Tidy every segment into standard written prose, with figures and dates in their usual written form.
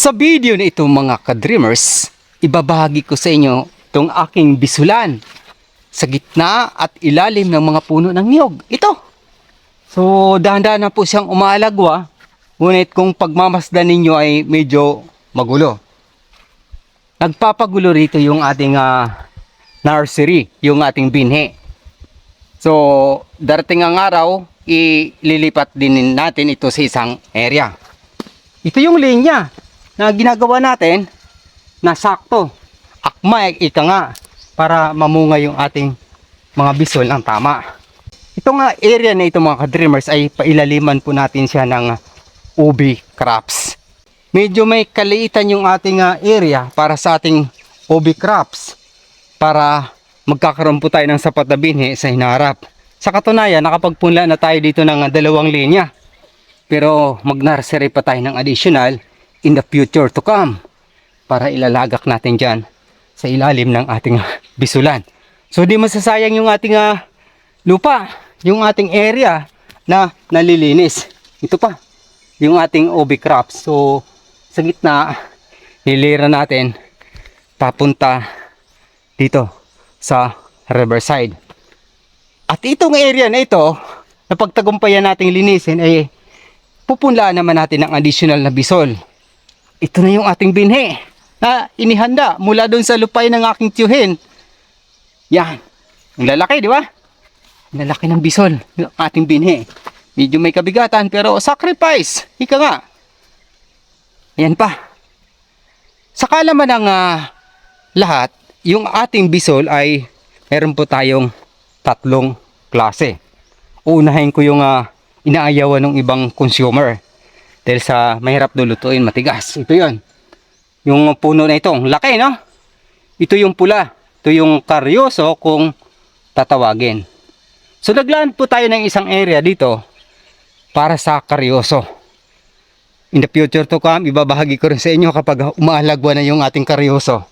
Sa video na ito mga ka-dreamers, ibabahagi ko sa inyo itong aking bisulan sa gitna at ilalim ng mga puno ng niyog. Ito. So dahan-dahan na po siyang umaalagwa, ngunit kung pagmamasdan ninyo ay medyo magulo. Nagpapagulo rito yung ating nursery, yung ating binhi. So darating ang araw, ililipat din natin ito sa isang area. Ito yung linya na ginagawa natin na sakto, akma ika nga, para mamunga yung ating mga bisol ng tama. Itong area na ito mga ka-dreamers ay pailaliman po natin siya ng ubi crops. Medyo may kaliitan yung ating area para sa ating ubi crops, para magkakaroon po tayo ng sapat na binhi sa hinaharap. Sa katunayan, nakapagpunla na tayo dito ng 2 linya, pero mag-nursery pa tayo ng additional in the future to come para ilalagak natin dyan sa ilalim ng ating bisulan. So di masasayang yung ating lupa, yung ating area na nalilinis. Ito pa, yung ating ubi crops. So sa gitna, hilira natin papunta dito sa riverside. At itong area na ito, na pagtagumpayan nating linisin, ay pupunlaan naman natin ng additional na bisol. Ito na yung ating binhi na inihanda mula doon sa lupay ng aking tiyuhin. Yan. Ang lalaki, di ba? Ang lalaki ng bisol, yung ating binhi. Medyo may kabigatan pero sacrifice. Ika nga. Ayan pa. Sakala man ng lahat, yung ating bisol ay meron po tayong 3 klase. Unahin ko yung inaayawan ng ibang consumer. Dahil sa mahirap lulutuin, matigas. Ito yon. Yung puno na ito, laki no? Ito yung pula. Ito yung karyoso kung tatawagin. So naglaan po tayo ng isang area dito para sa karyoso. In the future to come, ibabahagi ko rin sa inyo kapag umaalagwa na yung ating karyoso.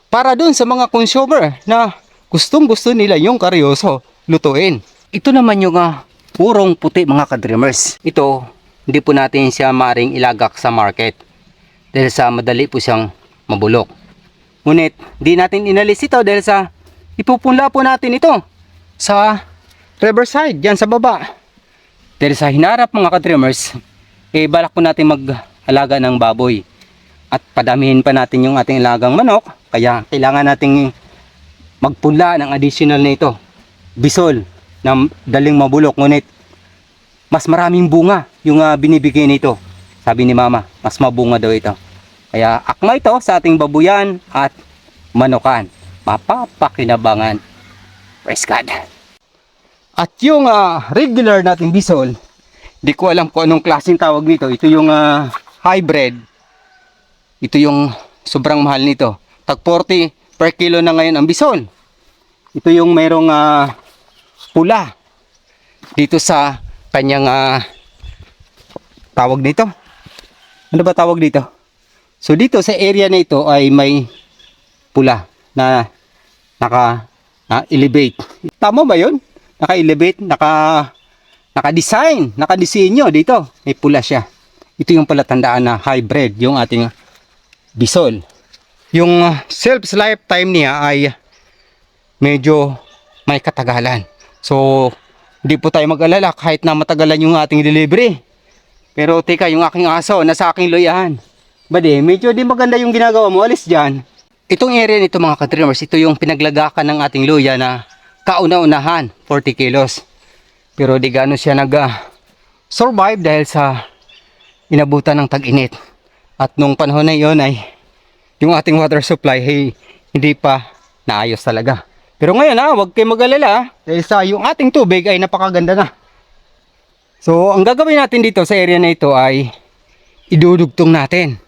Para dun sa mga consumer na gustong gusto nila yung karyoso, lutuin. Ito naman yung purong puti mga ka-dreamers. Ito, hindi po natin siya maring ilagak sa market dahil sa madali po siyang mabulok. Ngunit di natin inalis ito dahil sa ipupunla po natin ito sa riverside dyan sa baba. Dahil sa hinarap mga ka-dreamers, balak po natin mag-alaga ng baboy at padamihin pa natin yung ating alagang manok, kaya kailangan nating magpunla ng additional na ito, bisol na daling mabulok, ngunit mas maraming bunga yung binibigay nito. Sabi ni mama, mas mabunga daw ito. Kaya akma ito sa ating babuyan at manukan. Mapapakinabangan. Praise God. At yung regular nating bisol, di ko alam kung anong klaseng tawag nito. Ito yung hybrid. Ito yung sobrang mahal nito. Tag 40 per kilo na ngayon ang bisol. Ito yung mayroong pula dito sa kanyang tawag nito. Ano ba tawag dito? So dito sa area na ito ay may pula na naka-elevate. Tama ba 'yon? Naka-elevate, naka-design, naka-disenyo dito. May pula siya. Ito yung palatandaan na hybrid yung ating bisol. Yung shelf lifetime niya ay medyo may katagalan. So hindi po tayo mag-alala kahit na matagalan yung ating delivery. Pero teka, yung aking aso nasa aking loyahan. Bade, medyo di maganda yung ginagawa mo, alis dyan. Itong area nito mga ka-dreamers, ito yung pinaglagakan ng ating loya na kauna-unahan, 40 kilos. Pero di gano'n siya nag-survive dahil sa inabutan ng tag-init. At nung panahon na yun ay yung ating water supply ay hindi pa naayos talaga. Pero ngayon huwag kayo mag-alala dahil sa yung ating tubig ay napakaganda na. So ang gagawin natin dito sa area na ito ay idudugtong natin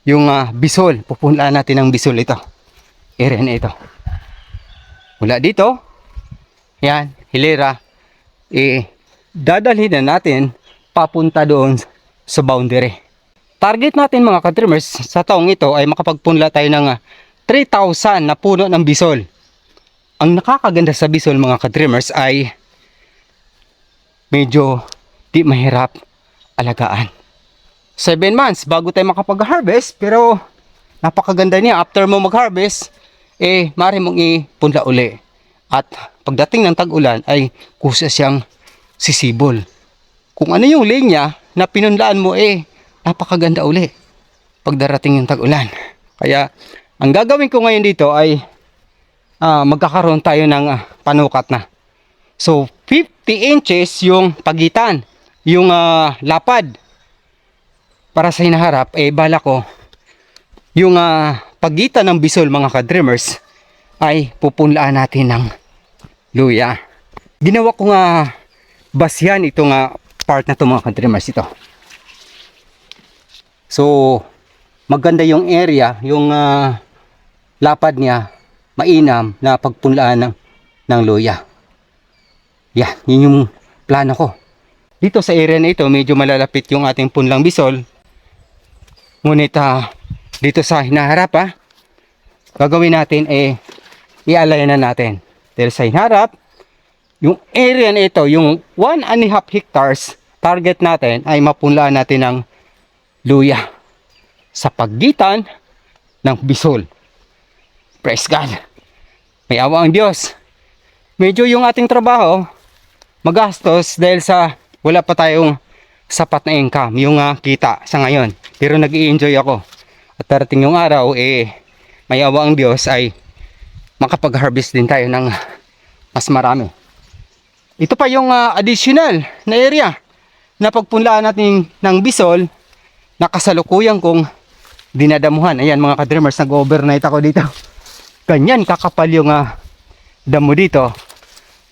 yung bisol. Pupunlaan natin ng bisol ito. Area na ito. Mula dito, yan, hilera, dadalhin na natin papunta doon sa boundary. Target natin mga ka-dreamers sa taong ito ay makapagpunla tayo ng 3,000 na puno ng bisol. Ang nakakaganda sa bisol mga ka-dreamers ay medyo di mahirap alagaan. 7 months bago tayo makapag-harvest. Pero napakaganda niya. After mo mag-harvest, maaari mong ipunla uli. At pagdating ng tag-ulan ay kusa siyang sisibol. Kung ano yung linya na pinunlaan mo, napakaganda uli pagdarating yung tag-ulan. Kaya ang gagawin ko ngayon dito ay magkakaroon tayo ng panukat na. So 50 inches yung pagitan, yung lapad. Para sa hinaharap, bala ko yung pagitan ng bisol, mga ka-dreamers, ay pupunlaan natin ng luya. Ginawa ko nga basyan itong part na ito, mga ka-dreamers, ito. So maganda yung area, yung lapad niya, mainam na pagpunlaan ng luya. Yan, yun yung plano ko. Dito sa area na ito, medyo malalapit yung ating punlang bisol. Ngunit dito sa hinaharap, gagawin natin i-align na natin. Dahil sa hinaharap, yung area na ito, yung 1.5 hectares, target natin ay mapunlaan natin ng luya sa pagitan ng bisol. Praise God. May awa ang Diyos. Medyo yung ating trabaho magastos dahil sa wala pa tayong sapat na income, yung kita sa ngayon. Pero nag-i-enjoy ako. At darating yung araw, may awa ang Diyos ay makapag-harvest din tayo ng mas marami. Ito pa yung additional na area na pagpunlaan natin ng bisol na kasalukuyan kong dinadamuhan. Ayan mga ka-dreamers, nag-overnight ako dito. Ganyan kakapal yung damo dito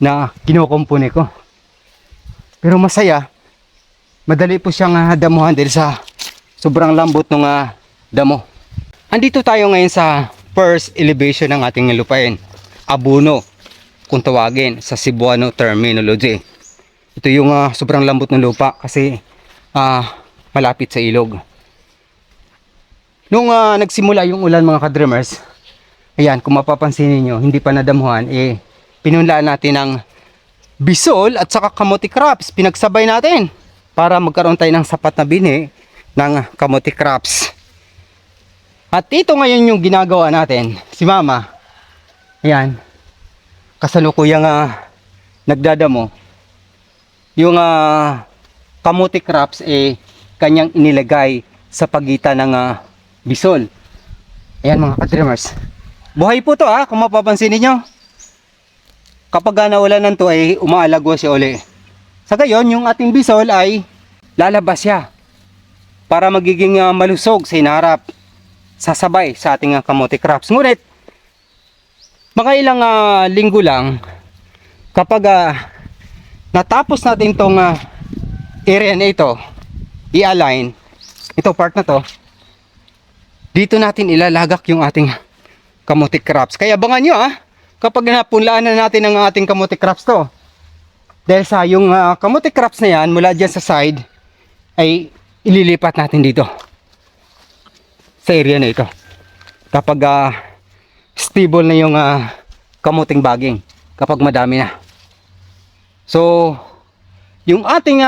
na kinukumpuni ko. Pero masaya, madali po siyang damuhan dahil sa sobrang lambot ng damo. Andito tayo ngayon sa first elevation ng ating lupain, Abuno, kung tawagin sa Cebuano terminology. Ito yung sobrang lambot ng lupa kasi malapit sa ilog. Nung nagsimula yung ulan, mga ka-dreamers, ayan, kung mapapansin niyo, hindi pa nadamuhan, pinunlaan natin ng bisol at saka kamote crops. Pinagsabay natin para magkaroon tayo ng sapat na binhi ng kamote crops. At ito ngayon yung ginagawa natin. Si Mama, ayan, kasalukuyang nagdadamo. Yung kamote crops kanyang inilagay sa pagitan ng bisol. Ayan mga ka-dreamers. Buhay po to kung mapapansin niyo. Kapag naulanan to ay umaalago siya uli. Sa gayon, yung ating bisol ay lalabas siya para magiging malusog sa hinaharap, sasabay sa ating kamote crops. Ngunit mga ilang linggo lang, kapag natapos natin tong area na ito, i-align ito part na to, dito natin ilalagak yung ating kamote crops. Kaya abangan nyo kapag napunlaan na natin ang ating kamote crops to. Dahil sa yung kamote crops na yan, mula dyan sa side, ay ililipat natin dito sa area na ito. Kapag stable na yung kamuting baging, kapag madami na. So, yung ating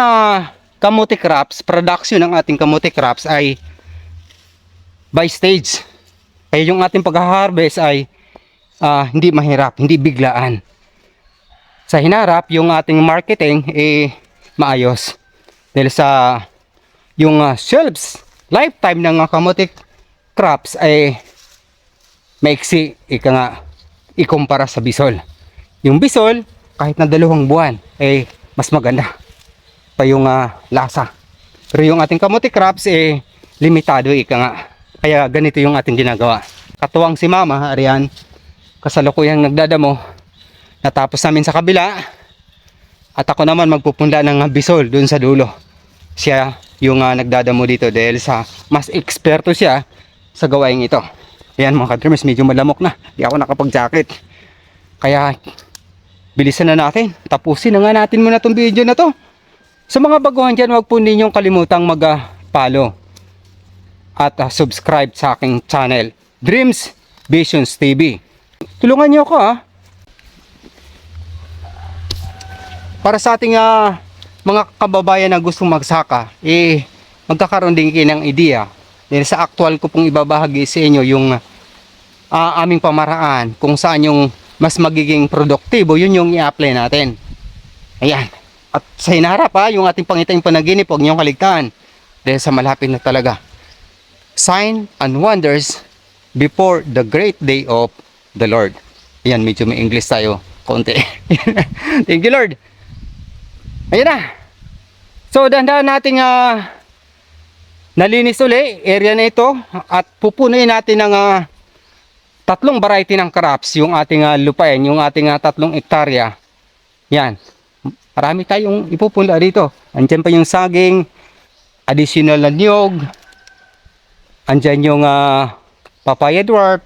kamote crops, production ng ating kamote crops ay by stage. Kaya yung ating pag-harvest ay hindi mahirap, hindi biglaan. Sa hinarap, yung ating marketing maayos. Dahil sa yung shelves, lifetime ng kamote crops ay maiksi, ikumpara sa bisol. Yung bisol, kahit na 2 buwan, mas maganda pa yung lasa. Pero yung ating kamote crops, limitado, Kaya ganito yung ating ginagawa. Katuwang si Mama, ariyan, kasalukuyang nagdadamo. Natapos namin sa kabila. At ako naman magpupunla ng bisol dun sa dulo. Siya yung nagdadamo dito dahil sa mas eksperto siya sa gawain ito. Ayan mga ka-dreamers, medyo malamok na. Di ako nakapag-jacket. Kaya bilisan na natin. Tapusin na nga natin muna itong video na to. Sa mga baguhan dyan, huwag po ninyong kalimutang mag-follow at subscribe sa aking channel, Dreams Visions TV. Tulungan niyo ako para sa ating mga kababayan na gustong magsaka, magkakaroon din kayo ng idea. Dahil sa actual ko pong ibabahagi sa inyo yung aming pamaraan kung saan yung mas magiging produktibo, yun yung i-apply natin. Ayan. At sa hinaharap yung ating pangitang panaginip, huwag niyong kaligtaan. Dahil sa malapit na talaga. Sign and wonders before the great day of the Lord. Ayan, medyo may English tayo. Konti. Thank you, Lord. Ayan na. So, dahan-dahan nating nalinis uli area na ito at pupunuin natin ng 3 variety ng crops yung ating lupain, yung ating 3 hektarya. Yan. Marami tayong ipupunla dito. Andyan pa yung saging, additional na niyog, andyan yung papaya dwarf.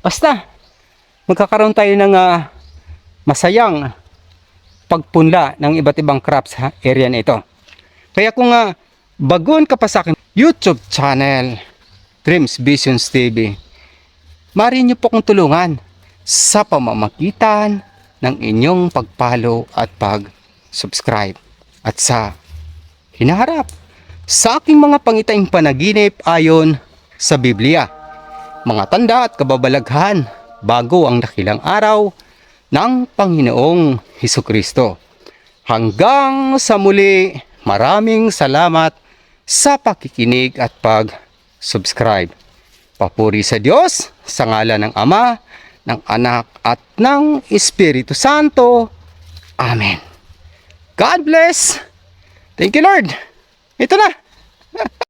Basta, magkakaroon tayo ng masayang pagpunla ng iba't ibang crops sa area na ito. Kaya kung baguhan ka pa sa akin YouTube channel, Dreams Visions TV, maaari niyo po akong tulungan sa pamamagitan ng inyong pag-follow at pag-subscribe. At sa hinaharap, sa aking mga pangitaing panaginip ayon sa Biblia, mga tanda at kababalaghan bago ang dakilang araw ng Panginoong Hesukristo. Hanggang sa muli, maraming salamat sa pakikinig at pag-subscribe. Papuri sa Diyos, sa ngalan ng Ama, ng Anak at ng Espiritu Santo. Amen. God bless. Thank you, Lord. Ito na.